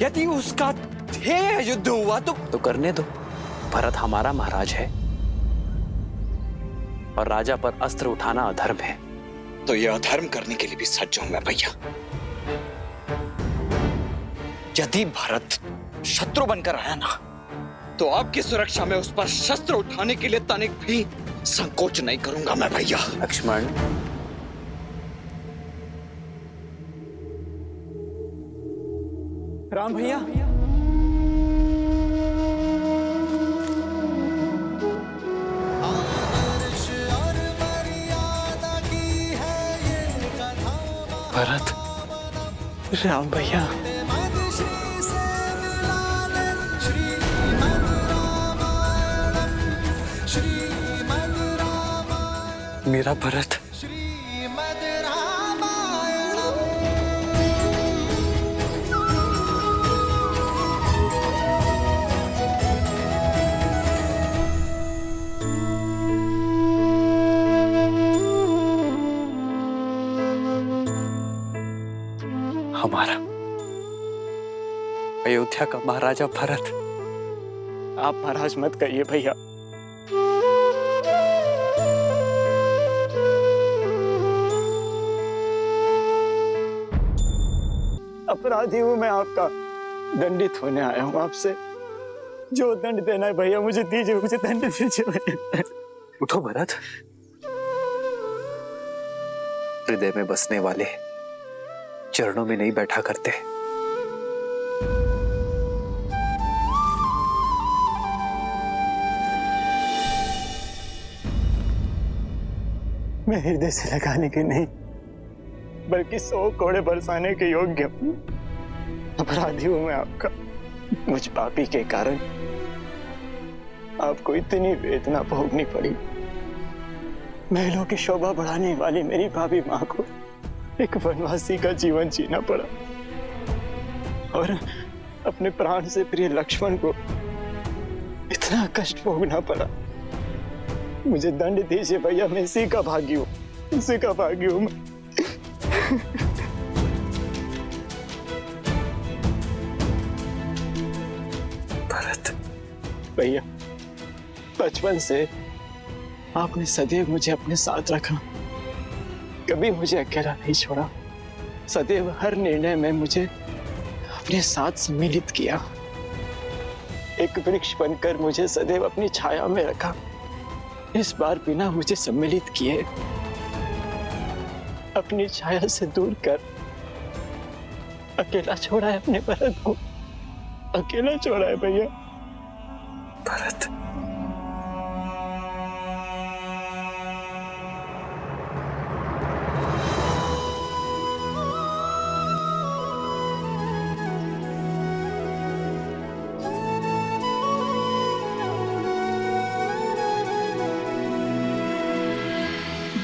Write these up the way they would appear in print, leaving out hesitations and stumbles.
यदि उसका ध्येय युद्ध हुआ तो करने दो। भरत हमारा महाराज है और राजा पर अस्त्र उठाना अधर्म है। तो यह अधर्म करने के लिए भी सज्ज हूं मैं भैया। यदि भरत शत्रु बनकर आया ना, तो आपकी सुरक्षा में उस पर शस्त्र उठाने के लिए तनिक भी संकोच नहीं करूंगा मैं भैया। लक्ष्मण, राम भैया, भरत, राम भैया, मेरा भरत। हमारा अयोध्या का महाराजा भरत। आप महाराज मत कहिए भैया। अपराधी हूं मैं, आपका दंडित होने आया हूं आपसे। जो दंड देना है भैया मुझे दीजिए, मुझे दंड दीजिए भैया। उठो भरत। हृदय में बसने वाले चरणों में नहीं बैठा करते। मैं हृदय से लगाने के नहीं बल्कि 100 कोड़े बरसाने के योग्य अपराधी हूं मैं आपका। मुझ पापी के कारण आपको इतनी वेदना भोगनी पड़ी। महलों की शोभा बढ़ाने वाली मेरी भाभी मां को एक वनवासी का जीवन जीना पड़ा और अपने प्राण से प्रिय लक्ष्मण को इतना कष्ट भोगना पड़ा। मुझे दंड दीजिए भैया, मैं इसी का भागी हूं, इसी का भागी हूं मैं। भरत भैया, बचपन से आपने सदैव मुझे अपने साथ रखा, कभी मुझे अकेला नहीं छोड़ा। सदैव हर निर्णय में मुझे अपने साथ सम्मिलित किया। एक वृक्ष बनकर मुझे सदैव अपनी छाया में रखा। इस बार बिना मुझे सम्मिलित किए अपनी छाया से दूर कर अकेला छोड़ा है अपने भरत को, अकेला छोड़ा है भैया। भरत,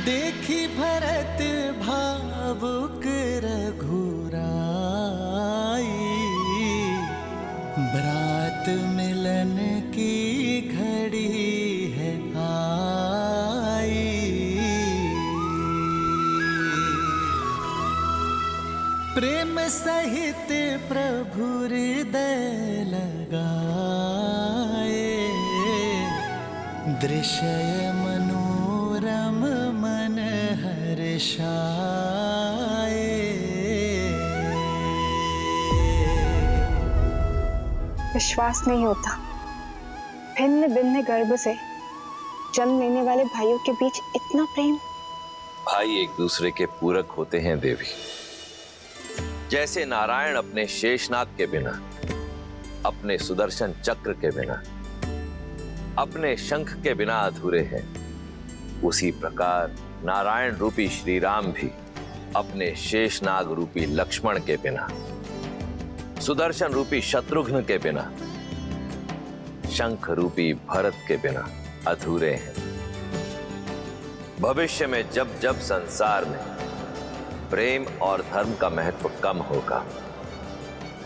देखी भरत भावुक रघुराई, ब्रात मिलन की घड़ी है आई। प्रेम सहित प्रभु हृदय लगाए, दृश्य मनोरम मन हर्षाए। विश्वास नहीं होता, भिन्न भिन्न गर्भ से जन्म लेने वाले भाइयों के बीच इतना प्रेम। भाई एक दूसरे के पूरक होते हैं देवी। जैसे नारायण अपने शेषनाग के बिना, अपने सुदर्शन चक्र के बिना, अपने शंख के बिना अधूरे हैं, उसी प्रकार नारायण रूपी श्री राम भी अपने शेषनाग रूपी लक्ष्मण के बिना, सुदर्शन रूपी शत्रुघ्न के बिना, शंख रूपी भरत के बिना अधूरे हैं। भविष्य में जब जब संसार में प्रेम और धर्म का महत्व कम होगा,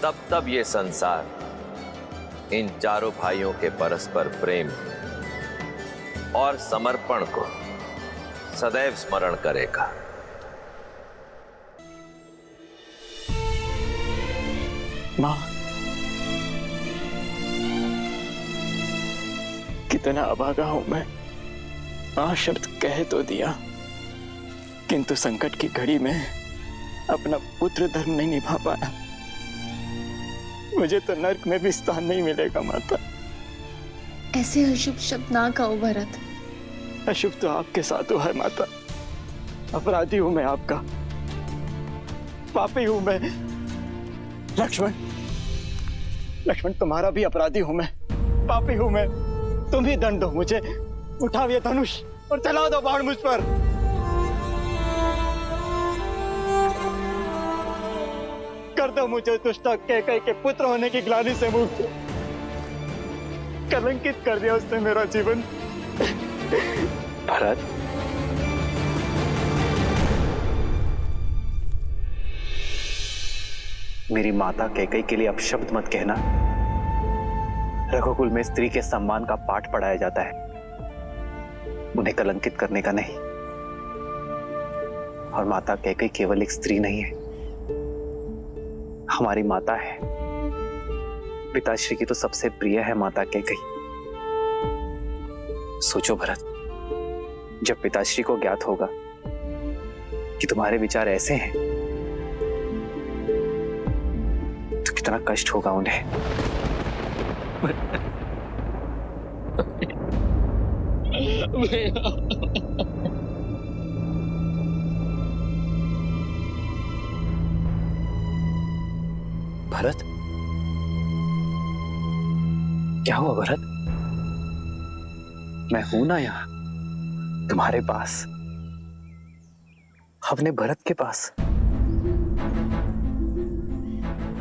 तब तब ये संसार इन चारों भाइयों के परस्पर प्रेम और समर्पण को सदैव स्मरण करेगा। मां, कितना अभागा हूं मैं। हाँ, शब्द कह तो दिया, किंतु संकट की घड़ी में अपना पुत्र धर्म नहीं निभा पाया। मुझे तो नर्क में भी स्थान नहीं मिलेगा माता। ऐसे अशुभ शब्द ना कहो भरत। अशुभ तो आपके साथ हुआ है माता। अपराधी हूं मैं आपका, पापी हूं मैं। लक्ष्मण, लक्ष्मण तुम्हारा भी अपराधी हूं मैं, पापी हूं मैं। तुम ही दंड दो मुझे। उठाओ ये धनुष और चला दो बाण मुझ पर। कर दो मुझे दुष्टा कैकई के पुत्र होने की ग्लानि से मुक्त। कलंकित कर दिया उसने मेरा जीवन। भरत, मेरी माता कैकई के लिए अपशब्द मत कहना। रघुकुल में स्त्री के सम्मान का पाठ पढ़ाया जाता है, उन्हें कलंकित करने का नहीं। और माता कैकई केवल एक स्त्री नहीं है, हमारी माता है। पिताश्री की तो सबसे प्रिय है माता कैकई। सोचो भरत, जब पिताश्री को ज्ञात होगा कि तुम्हारे विचार ऐसे हैं तो कितना कष्ट होगा उन्हें। भरत, क्या हुआ भरत? मैं हूं ना यहां तुम्हारे पास, अपने भरत के पास।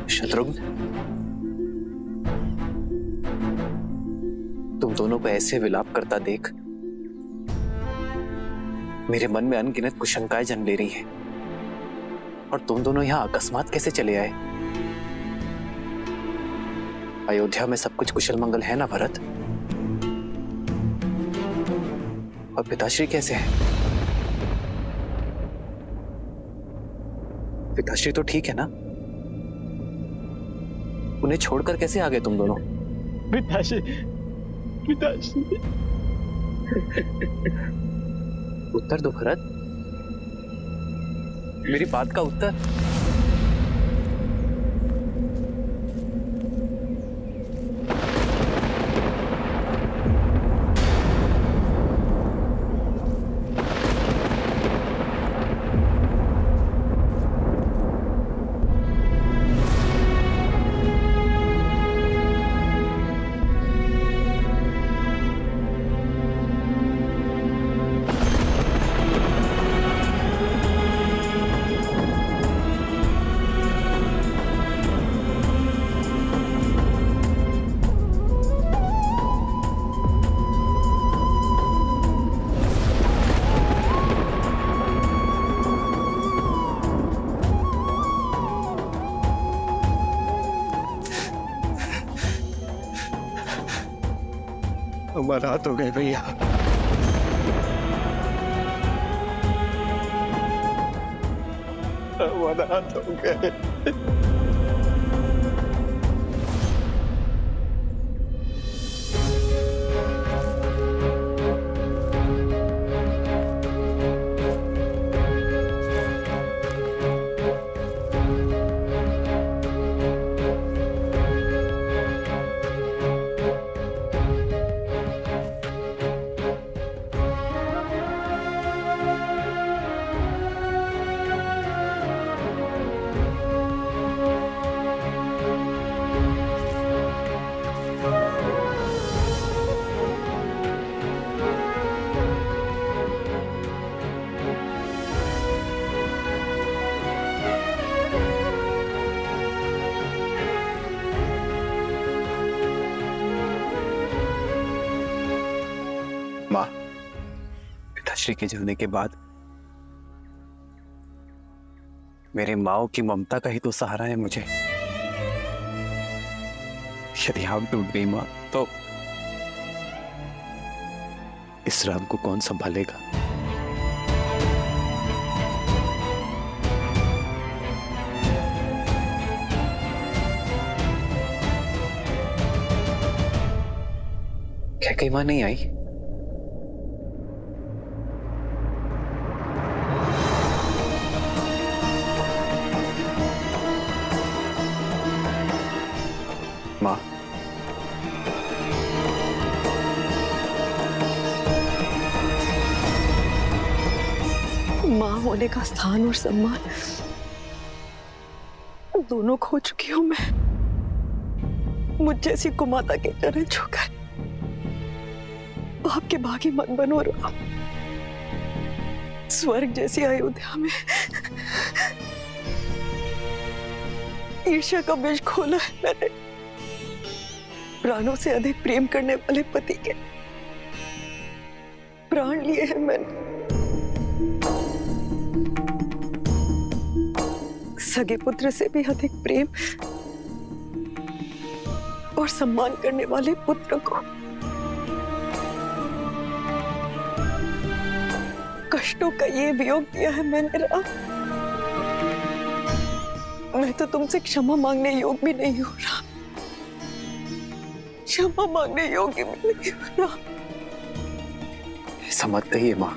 शत्रुघ्न, तुम दोनों को ऐसे विलाप करता देख मेरे मन में अनगिनत कुशंकाएं जन्म ले रही हैं। और तुम दोनों यहां अकस्मात कैसे चले आए? अयोध्या में सब कुछ कुशल मंगल है ना भरत? और पिताश्री कैसे हैं? पिताश्री तो ठीक है ना? उन्हें छोड़कर कैसे आ गए तुम दोनों? पिताश्री, पिताश्री। उत्तर दो भरत, मेरी बात का उत्तर। हमारा हाथ हो गए भैया। हमारा हाथ हो गए। मां, पिताश्री के जलने के बाद मेरे माओ की ममता का ही तो सहारा है मुझे। यदि आप टूट गई मां, तो इस राम को कौन संभालेगा? कैकेयी मां नहीं आई? मां, माँ होने का स्थान और सम्मान दोनों खो चुकी हूं मैं। मुझ जैसी कुमाता के चरण छूकर आपके भागी मत बनो राम। स्वर्ग जैसी अयोध्या में ईर्ष्या का बीज खोला है मैंने। प्राणों से अधिक प्रेम करने वाले पति के प्राण लिए हैं मैंने। सगे पुत्र से भी अधिक प्रेम और सम्मान करने वाले पुत्र को कष्टों का ये वियोग दिया है मैंने राम। मैं तो तुमसे क्षमा मांगने योग्य भी नहीं हूं राम। क्षमा मांगने योग्य भी नहीं हूं राम। ऐसा मत कहिए मां।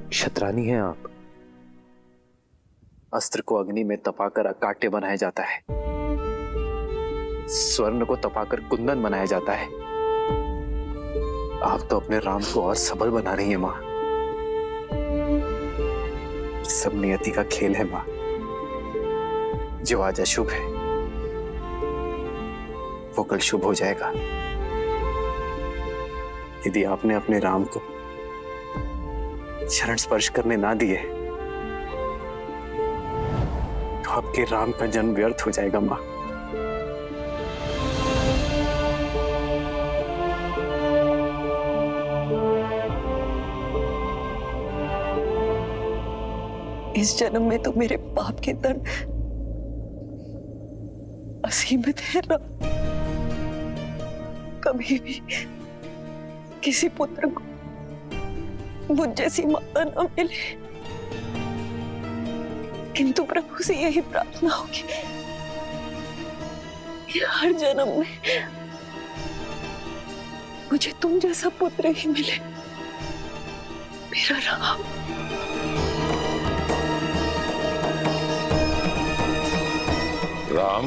क्षत्रानी हैं आप। अस्त्र को अग्नि में तपाकर अकाट्य बनाया जाता है, स्वर्ण को तपाकर कुंदन बनाया जाता है। आप तो अपने राम को और सबल बना रही हैं मां। सब नियति का खेल है मां। जो आज अशुभ है वो कल शुभ हो जाएगा। यदि आपने अपने राम को चरण स्पर्श करने ना दिए तो आपके राम का जन्म व्यर्थ हो जाएगा मां। इस जन्म में तो मेरे पाप के दंड असीमित है राम। कभी भी किसी पुत्र को मुझ जैसी माता न मिले, किंतु प्रभु से यही प्रार्थना होगी कि हर जन्म में मुझे तुम जैसा पुत्र ही मिले मेरा राम। राम,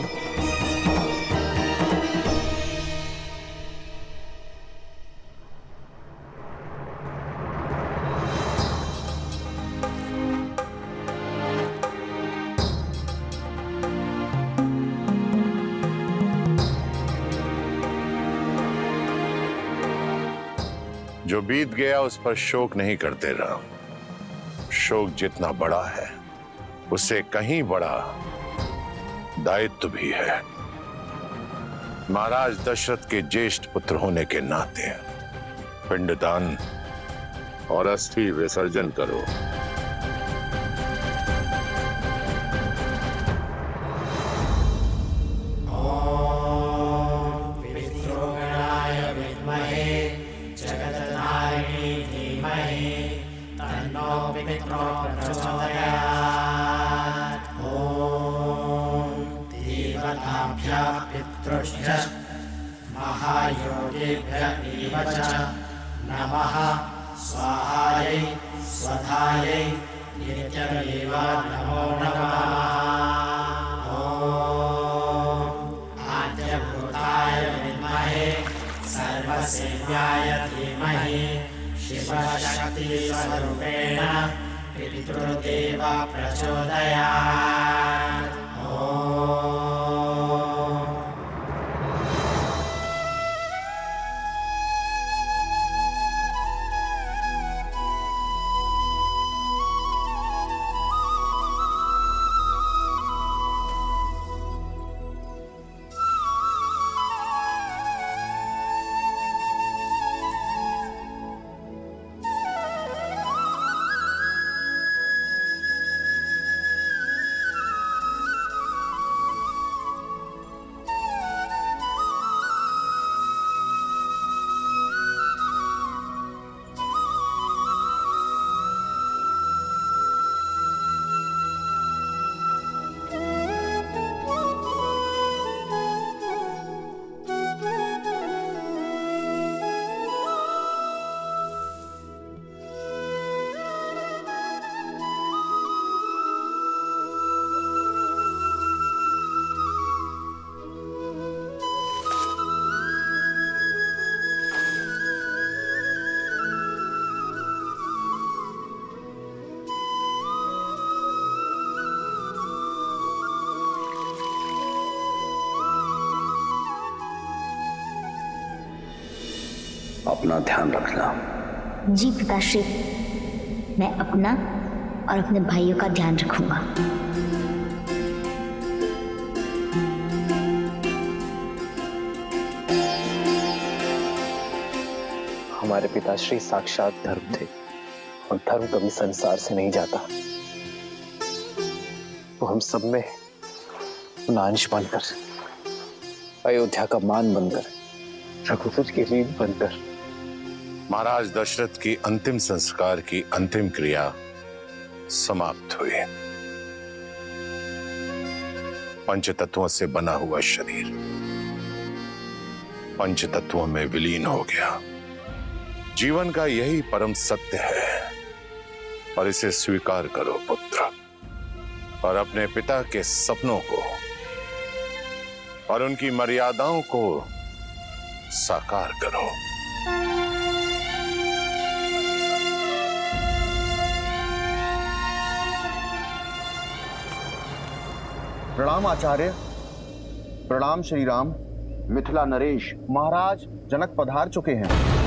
जो बीत गया उस पर शोक नहीं करते राम। शोक जितना बड़ा है उससे कहीं बड़ा दायित्व भी है। महाराज दशरथ के ज्येष्ठ पुत्र होने के नाते पिंडदान और अस्थि विसर्जन करो। महायोगेभ्य एव च नमः। स्वाहायै स्वधायै नित्यमेव नमो नमः। ॐ आद्यभूताय विद्महे सर्वसेव्याय धीमहि शिवशक्तिस्वरूपेण पितृदेव प्रचोदयात्। अपना ध्यान रखना। जी पिताश्री, मैं अपना और अपने भाइयों का ध्यान रखूंगा। हमारे पिताश्री साक्षात धर्म थे और धर्म कभी संसार से नहीं जाता। तो हम सब में अंश बनकर, अयोध्या का मान बनकर, रघुकुल की रीत बनकर महाराज दशरथ की अंतिम संस्कार की अंतिम क्रिया समाप्त हुई। पंच तत्वों से बना हुआ शरीर पंच तत्वों में विलीन हो गया। जीवन का यही परम सत्य है और इसे स्वीकार करो पुत्र, और अपने पिता के सपनों को और उनकी मर्यादाओं को साकार करो। प्रणाम आचार्य, प्रणाम श्री राम। मिथिला नरेश, महाराज जनक पधार चुके हैं।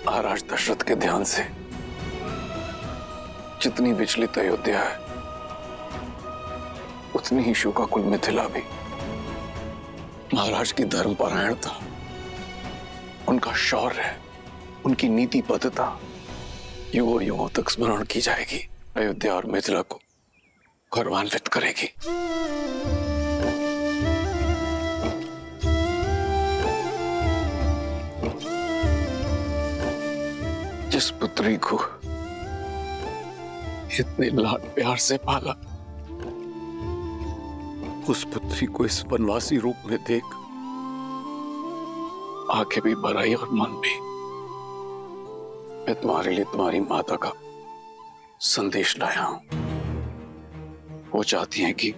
महाराज दशरथ के ध्यान से जितनी विचलित अयोध्या है, उतनी ही शोकाकुल मिथिला भी। महाराज की धर्मपरायणता, उनका शौर्य, उनकी नीतिबद्धता युगों युगों तक स्मरण की जाएगी। अयोध्या और मिथिला को गौरवान्वित करेगी। जिस पुत्री को इतने लाड प्यार से पाला, उस पुत्री को इस वनवासी रूप में देख आंखें भी भर आई और मन भी। मैं तुम्हारे लिए तुम्हारी माता का संदेश लाया हूं। वो चाहती हैं कि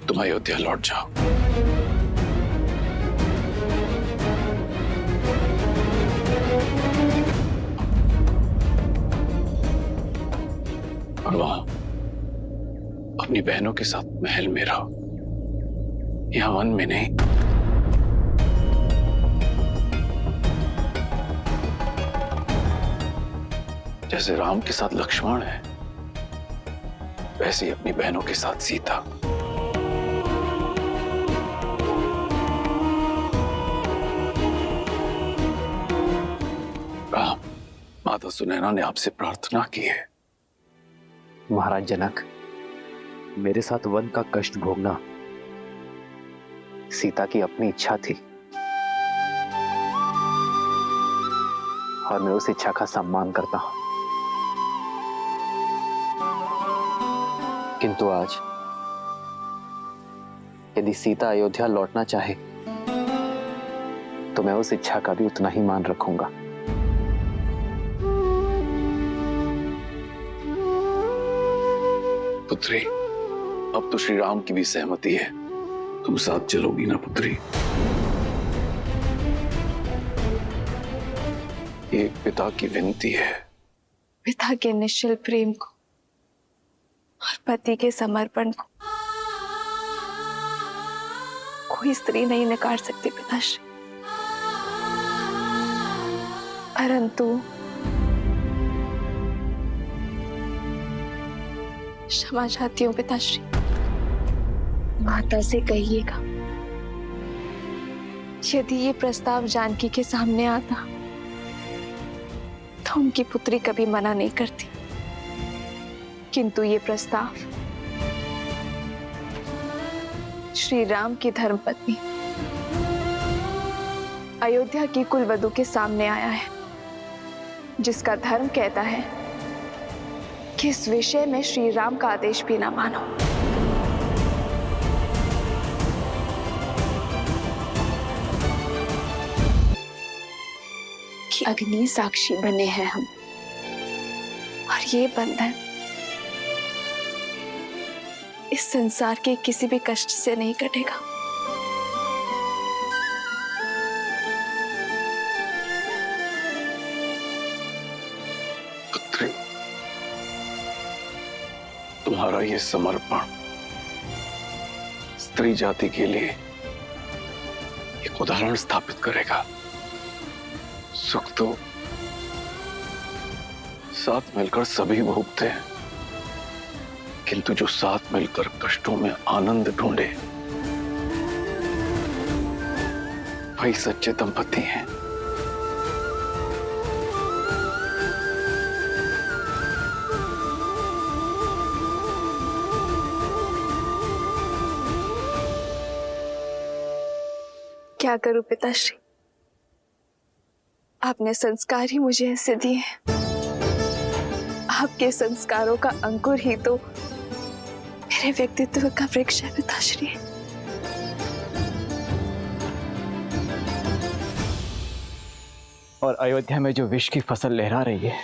तुम अयोध्या लौट जाओ। और वहां अपनी बहनों के साथ महल में रहो, यहां वन में नहीं। जैसे राम के साथ लक्ष्मण है, वैसे ही अपनी बहनों के साथ सीता। राम, माता सुनैना ने आपसे प्रार्थना की है। महाराज जनक, मेरे साथ वन का कष्ट भोगना सीता की अपनी इच्छा थी और मैं उस इच्छा का सम्मान करता हूं। किंतु आज यदि सीता अयोध्या लौटना चाहे तो मैं उस इच्छा का भी उतना ही मान रखूंगा। पुत्री, अब तो श्री राम की भी सहमति है। तुम साथ चलोगी ना पुत्री? एक पिता की विनती है। पिता के निश्चल प्रेम को और पति के समर्पण को कोई स्त्री नहीं नकार सकती पिताश्री। परंतु क्षमा चाहती हूँ पिताश्री। माता से कहिएगा यदि ये प्रस्ताव जानकी के सामने आता तो उनकी पुत्री कभी मना नहीं करती, किंतु ये प्रस्ताव श्री राम की धर्मपत्नी अयोध्या की कुलवधू के सामने आया है, जिसका धर्म कहता है कि इस विषय में श्री राम का आदेश भी ना मानो। कि अग्नि साक्षी बने हैं हम, और ये बंधन इस संसार के किसी भी कष्ट से नहीं कटेगा। पुत्री, तुम्हारा ये समर्पण स्त्री जाति के लिए एक उदाहरण स्थापित करेगा। सुख तो साथ मिलकर सभी भोगते हैं, किंतु जो साथ मिलकर कष्टों में आनंद ढूंढे वही सच्चे दंपति हैं। क्या करूं पिताश्री, आपने संस्कार ही मुझे ऐसे दिए। आपके संस्कारों का अंकुर ही तो मेरे व्यक्तित्व का वृक्ष है पिताश्री। और अयोध्या में जो विष की फसल लहरा रही है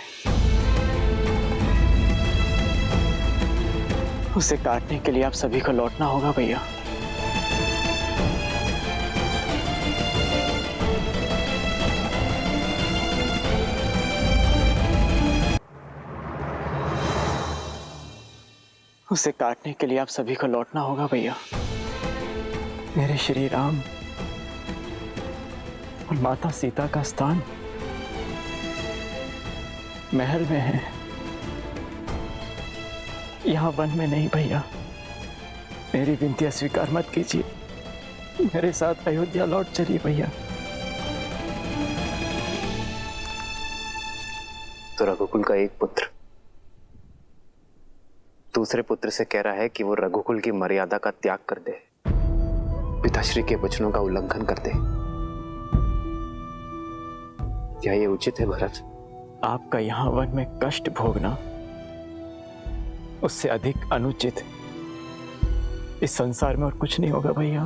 उसे काटने के लिए आप सभी को लौटना होगा भैया। उसे काटने के लिए आप सभी को लौटना होगा भैया। मेरे श्री राम और माता सीता का स्थान महल में है, यहाँ वन में नहीं भैया। मेरी विनती स्वीकार मत कीजिए, मेरे साथ अयोध्या लौट चलिए भैया। तो रघुकुल का एक पुत्र दूसरे पुत्र से कह रहा है कि वो रघुकुल की मर्यादा का त्याग कर दे, पिताश्री के वचनों का उल्लंघन कर दे। क्या ये उचित है भरत? आपका यहाँ वन में कष्ट भोगना उससे अधिक अनुचित इस संसार में और कुछ नहीं होगा भैया।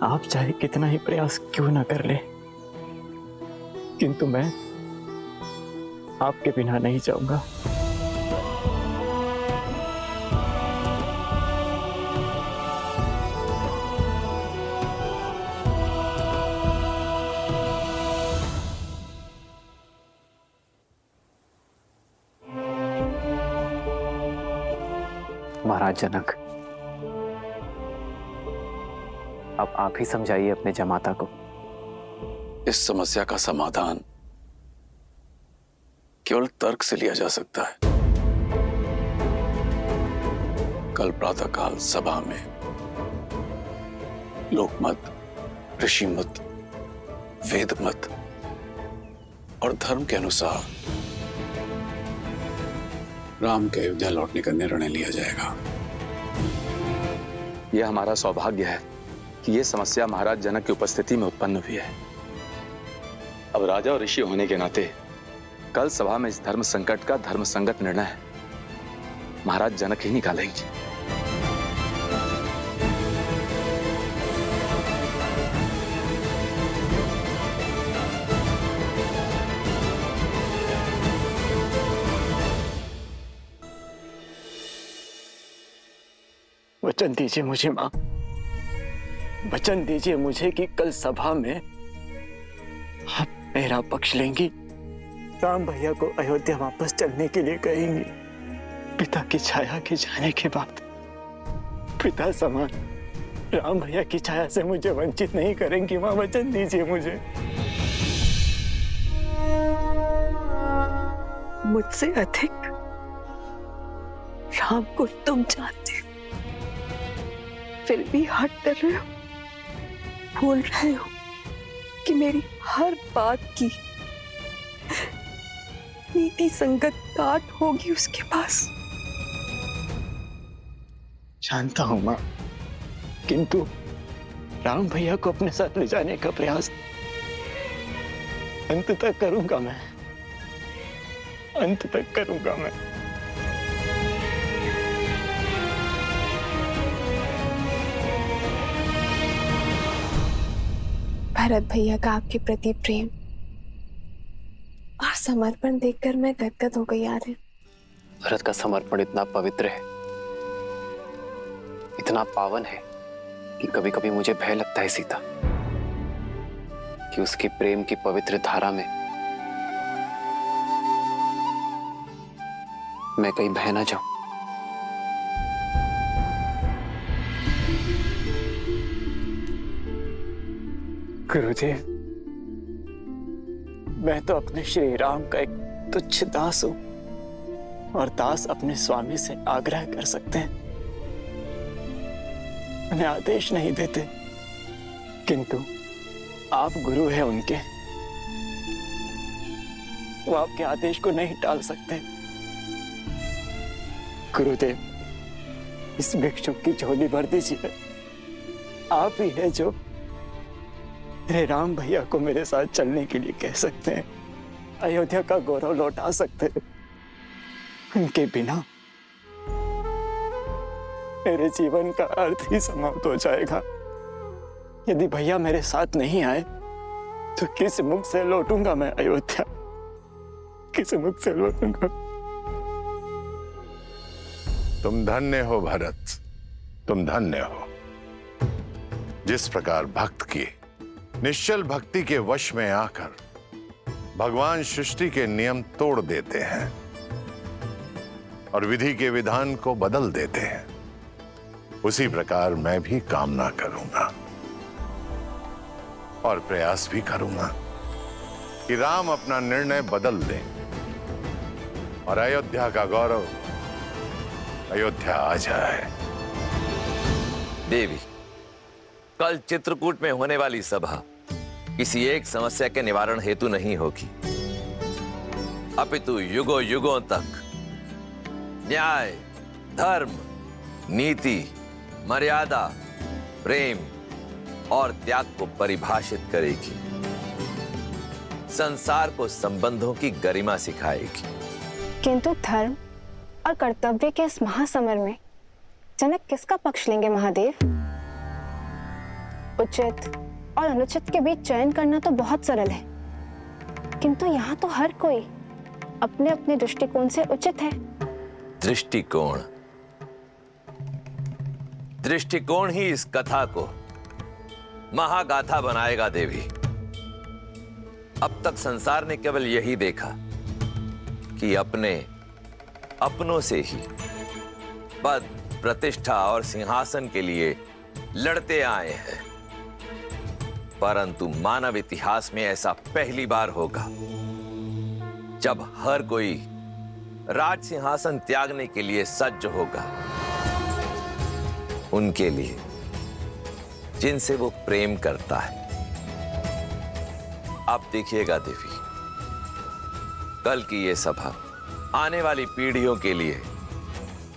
आप चाहे कितना ही प्रयास क्यों ना कर ले, किंतु मैं आपके बिना नहीं जाऊंगा। महाराज जनक, अब आप ही समझाइए अपने जमाता को। इस समस्या का समाधान केवल तर्क से लिया जा सकता है। कल प्रातःकाल सभा में लोकमत, ऋषिमत, वेदमत और धर्म के अनुसार राम के अयोध्या लौटने का निर्णय लिया जाएगा। यह हमारा सौभाग्य है कि यह समस्या महाराज जनक की उपस्थिति में उत्पन्न हुई है। अब राजा और ऋषि होने के नाते कल सभा में इस धर्म संकट का धर्म संगत निर्णय महाराज जनक ही निकालेंगे। वचन दीजिए मुझे मां, वचन दीजिए मुझे कि कल सभा में आप मेरा पक्ष लेंगी, राम भैया को अयोध्या वापस चलने के लिए कहेंगी। पिता की छाया के जाने के बाद पिता समान राम भैया की छाया से मुझे वंचित नहीं करेंगी मां, वचन दीजिए मुझे। मुझसे अधिक राम को तुम जानते हो, फिर भी हट कर रहे हो, भूल रहे हो कि मेरी हर बात की नीति संगत काट होगी उसके पास। जानता हूं माँ, किंतु राम भैया को अपने साथ ले जाने का प्रयास अंत तक करूंगा मैं, अंत तक करूंगा मैं। भरत भैया का आपके प्रति प्रेम और समर्पण देखकर मैं गदगद हो गई आर्यन। भरत का समर्पण इतना पवित्र है, इतना पावन है कि कभी कभी मुझे भय लगता है सीता, कि उसकी प्रेम की पवित्र धारा में मैं कहीं बह ना जाऊं। गुरुदेव, मैं तो अपने श्री राम का एक तुच्छ दास हूं, और दास अपने स्वामी से आग्रह कर सकते हैं, उन्हें आदेश नहीं देते, किंतु आप गुरु हैं उनके, वो आपके आदेश को नहीं टाल सकते। गुरुदेव, इस भिक्षुक की झोली भर दीजिए। आप ही है जो मेरे राम भैया को मेरे साथ चलने के लिए कह सकते हैं, अयोध्या का गौरव लौटा सकते हैं। उनके बिना मेरे जीवन का अर्थ ही समाप्त हो जाएगा। यदि भैया मेरे साथ नहीं आए तो किस मुख से लौटूंगा मैं अयोध्या, किस मुख से लौटूंगा? तुम धन्य हो भरत, तुम धन्य हो। जिस प्रकार भक्त की निश्चल भक्ति के वश में आकर भगवान सृष्टि के नियम तोड़ देते हैं और विधि के विधान को बदल देते हैं, उसी प्रकार मैं भी कामना करूंगा और प्रयास भी करूंगा कि राम अपना निर्णय बदल दें और अयोध्या का गौरव अयोध्या आ जाए। देवी, कल चित्रकूट में होने वाली सभा किसी एक समस्या के निवारण हेतु नहीं होगी, अपितु युगों युगों तक न्याय, धर्म, नीति, मर्यादा, प्रेम और त्याग को परिभाषित करेगी, संसार को संबंधों की गरिमा सिखाएगी। किंतु धर्म और कर्तव्य के इस महासमर में जनक किसका पक्ष लेंगे महादेव? उचित और अनुचित के बीच चयन करना तो बहुत सरल है, किंतु यहाँ तो हर कोई अपने अपने दृष्टिकोण से उचित है। दृष्टिकोण, दृष्टिकोण ही इस कथा को महागाथा बनाएगा देवी। अब तक संसार ने केवल यही देखा कि अपनों से ही पद, प्रतिष्ठा और सिंहासन के लिए लड़ते आए हैं, परंतु मानव इतिहास में ऐसा पहली बार होगा जब हर कोई राज सिंहासन त्यागने के लिए सज्ज होगा, उनके लिए जिनसे वो प्रेम करता है। आप देखिएगा देवी, कल की ये सभा आने वाली पीढ़ियों के लिए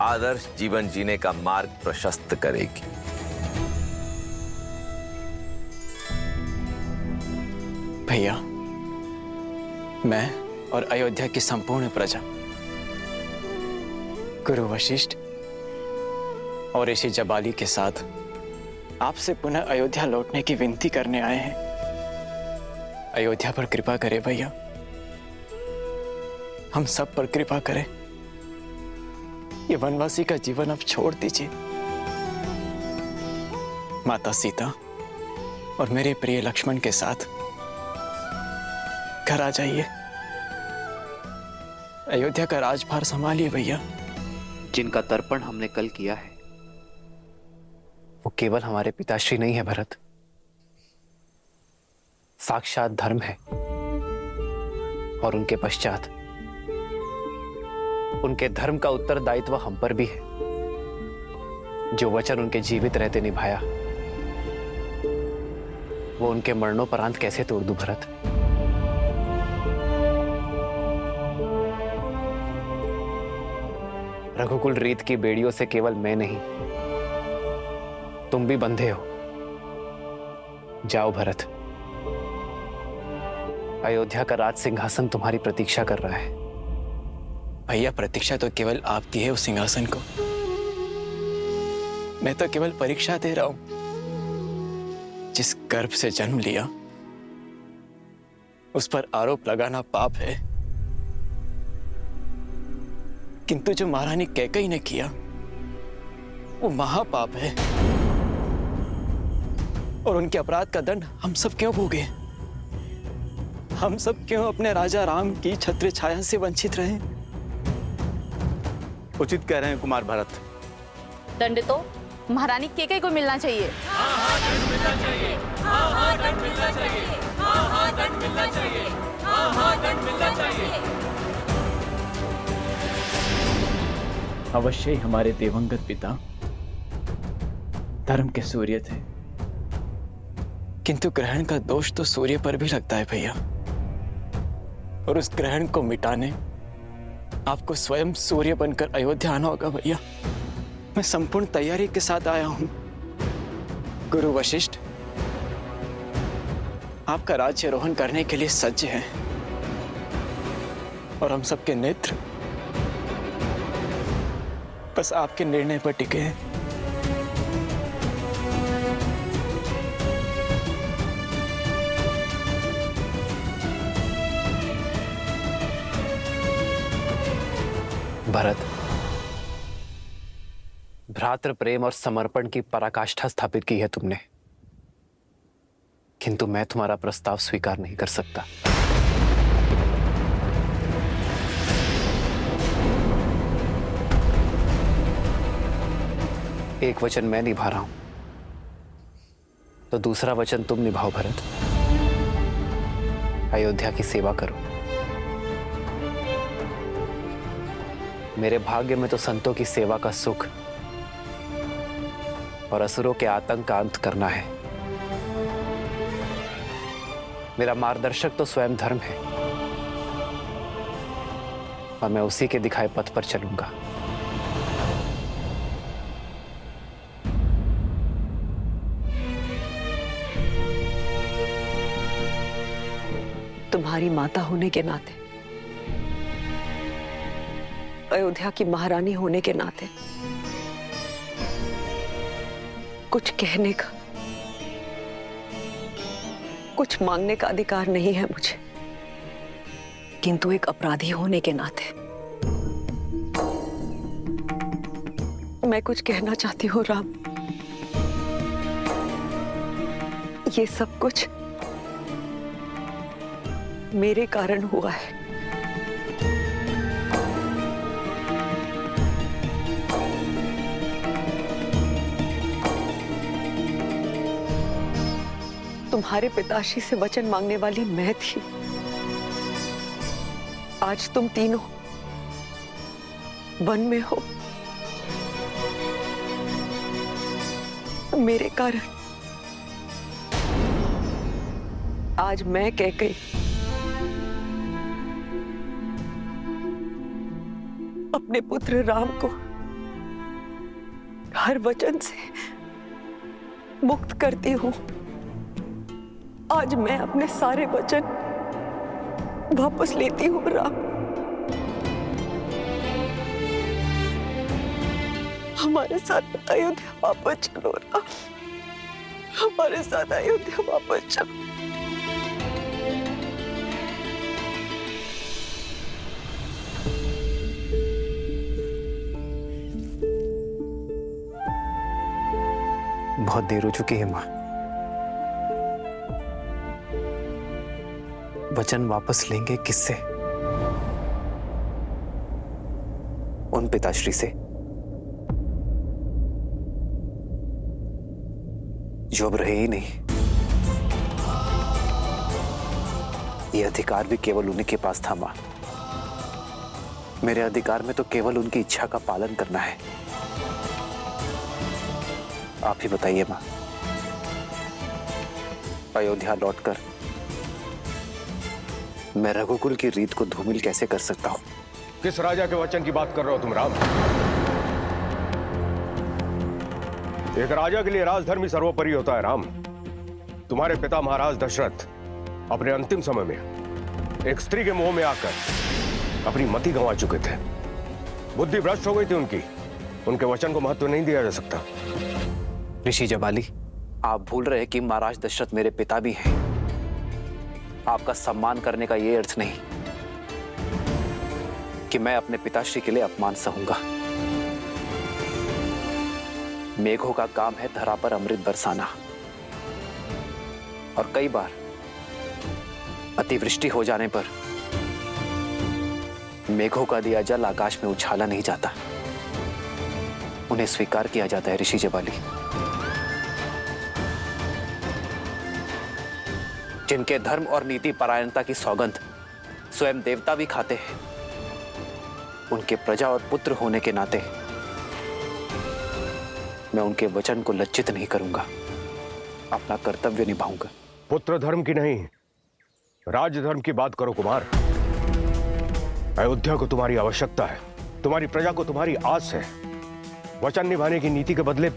आदर्श जीवन जीने का मार्ग प्रशस्त करेगी। भैया, मैं और अयोध्या की संपूर्ण प्रजा गुरु वशिष्ठ और ऋषि जबाली के साथ आपसे पुनः अयोध्या लौटने की विनती करने आए हैं। अयोध्या पर कृपा करें भैया, हम सब पर कृपा करें। ये वनवासी का जीवन अब छोड़ दीजिए। माता सीता और मेरे प्रिय लक्ष्मण के साथ घर आ जाइए। अयोध्या का राजभार संभालिए भैया। जिनका तर्पण हमने कल किया है वो केवल हमारे पिताश्री नहीं है भरत, साक्षात धर्म है, और उनके पश्चात उनके धर्म का उत्तरदायित्व हम पर भी है। जो वचन उनके जीवित रहते निभाया, वो उनके मरणोपरांत कैसे तोड़ दूं भरत? रघुकुल रीत की बेड़ियों से केवल मैं नहीं, तुम भी बंधे हो। जाओ भरत, अयोध्या का राज सिंहासन तुम्हारी प्रतीक्षा कर रहा है। भैया, प्रतीक्षा तो केवल आपकी है उस सिंहासन को। मैं तो केवल परीक्षा दे रहा हूं। जिस गर्भ से जन्म लिया उस पर आरोप लगाना पाप है, किंतु जो महारानी कैकेयी ने किया वो महापाप है। और उनके अपराध का दंड हम सब क्यों भोगे? हम सब क्यों अपने राजा राम की छत्र छाया से वंचित रहे? उचित कह रहे हैं कुमार भरत। दंड तो महारानी कैकेयी को मिलना चाहिए। अवश्य ही हमारे दिवंगत पिता धर्म के सूर्य थे, किंतु ग्रहण का दोष तो सूर्य पर भी लगता है भैया। और उस ग्रहण को मिटाने आपको स्वयं सूर्य बनकर अयोध्या आना होगा भैया। मैं संपूर्ण तैयारी के साथ आया हूं। गुरु वशिष्ठ आपका राज्यारोहण करने के लिए सज्ज हैं और हम सबके नेत्र बस आपके निर्णय पर टिके हैं। भरत, भ्रातृ प्रेम और समर्पण की पराकाष्ठा स्थापित की है तुमने, किंतु मैं तुम्हारा प्रस्ताव स्वीकार नहीं कर सकता। एक वचन मैं निभा रहा हूं, तो दूसरा वचन तुम निभाओ भरत। अयोध्या की सेवा करो। मेरे भाग्य में तो संतों की सेवा का सुख और असुरों के आतंक का अंत करना है। मेरा मार्गदर्शक तो स्वयं धर्म है और मैं उसी के दिखाए पथ पर चलूंगा। तुम्हारी माता होने के नाते, अयोध्या की महारानी होने के नाते कुछ कहने का, कुछ मांगने का अधिकार नहीं है मुझे, किंतु एक अपराधी होने के नाते मैं कुछ कहना चाहती हूँ राम। ये सब कुछ मेरे कारण हुआ है। तुम्हारे पिताश्री से वचन मांगने वाली मैं थी। आज तुम तीनों वन में हो, मेरे कारण। आज मैं कैकेयी अपने पुत्र राम को हर वचन से मुक्त करती हूं। आज मैं अपने सारे वचन वापस लेती हूँ राम। हमारे साथ अयोध्या वापस चलो राम, हमारे साथ अयोध्या वापस चलो। बहुत देर हो चुकी है मां। वचन वापस लेंगे किससे? उन पिताश्री से जो अब रहे ही नहीं। ये अधिकार भी केवल उन्हीं के पास था मां। मेरे अधिकार में तो केवल उनकी इच्छा का पालन करना है। आप ही बताइए मां, अयोध्या लौटकर मैं रघुकुल की रीत को धूमिल कैसे कर सकता हूं? किस राजा के वचन की बात कर रहे हो तुम राम? एक राजा के लिए राजधर्म ही सर्वोपरि होता है राम। तुम्हारे पिता महाराज दशरथ अपने अंतिम समय में एक स्त्री के मोह में आकर अपनी मति गंवा चुके थे। बुद्धि भ्रष्ट हो गई थी उनकी। उनके वचन को महत्व नहीं दिया जा सकता। ऋषि जबाली, आप भूल रहे कि महाराज दशरथ मेरे पिता भी हैं। आपका सम्मान करने का यह अर्थ नहीं कि मैं अपने पिताश्री के लिए अपमान सहूंगा। मेघों का काम है धरा पर अमृत बरसाना, और कई बार अतिवृष्टि हो जाने पर मेघों का दिया जल आकाश में उछाला नहीं जाता, उन्हें स्वीकार किया जाता है ऋषि जबाली। जिनके धर्म और नीति परायणता की सौगंध स्वयं देवता भी खाते हैं, उनके प्रजा और पुत्र होने के नाते मैं उनके वचन को लज्जित नहीं करूंगा, अपना कर्तव्य निभाऊंगा। पुत्र धर्म की नहीं, राज्य धर्म की बात करो कुमार। अयोध्या को तुम्हारी आवश्यकता है, तुम्हारी प्रजा को तुम्हारी आस है। वचन निभाने की नीति के बदले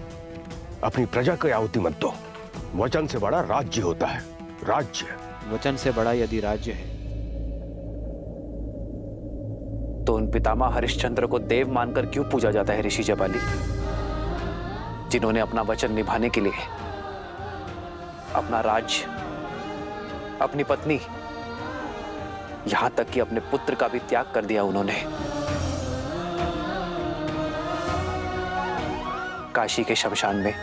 अपनी प्रजा को आहुति मत दो। वचन से बड़ा राज्य होता है। राज्य, वचन से बड़ा यदि राज्य है तो उन पितामह हरिश्चंद्र को देव मानकर क्यों पूजा जाता है ऋषि जबाली, जिन्होंने अपना वचन निभाने के लिए अपना राज्य, अपनी पत्नी, यहां तक कि अपने पुत्र का भी त्याग कर दिया। उन्होंने काशी के शमशान में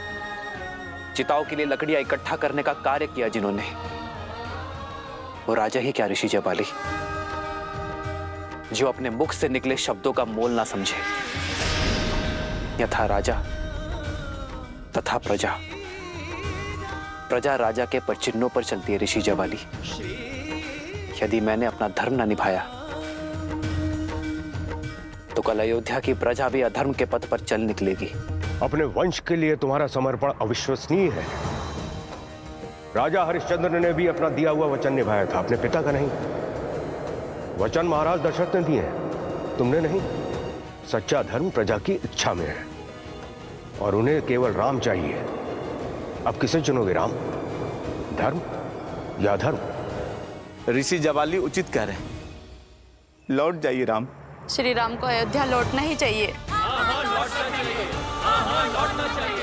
चिताओं के लिए लकड़ियां इकट्ठा करने का कार्य किया जिन्होंने, वो राजा ही क्या ऋषि जबाली, जो अपने मुख से निकले शब्दों का मोल ना समझे। यथा राजा तथा प्रजा, प्रजा राजा के पदचिन्हों पर चलती है ऋषि जबाली। यदि मैंने अपना धर्म न निभाया तो कल अयोध्या की प्रजा भी अधर्म के पथ पर चल निकलेगी। अपने वंश के लिए तुम्हारा समर्पण अविश्वसनीय है। राजा हरिश्चंद्र ने भी अपना दिया हुआ वचन निभाया था, अपने पिता का नहीं। वचन महाराज दशरथ ने दिए, तुमने नहीं। सच्चा धर्म प्रजा की इच्छा में है और उन्हें केवल राम चाहिए। अब किसे चुनोगे, राम, धर्म या अधर्म? ऋषि जबाली उचित कह रहे हैं, लौट जाइए राम। श्री राम को अयोध्या लौटना ही चाहिए। लौटना चाहिए।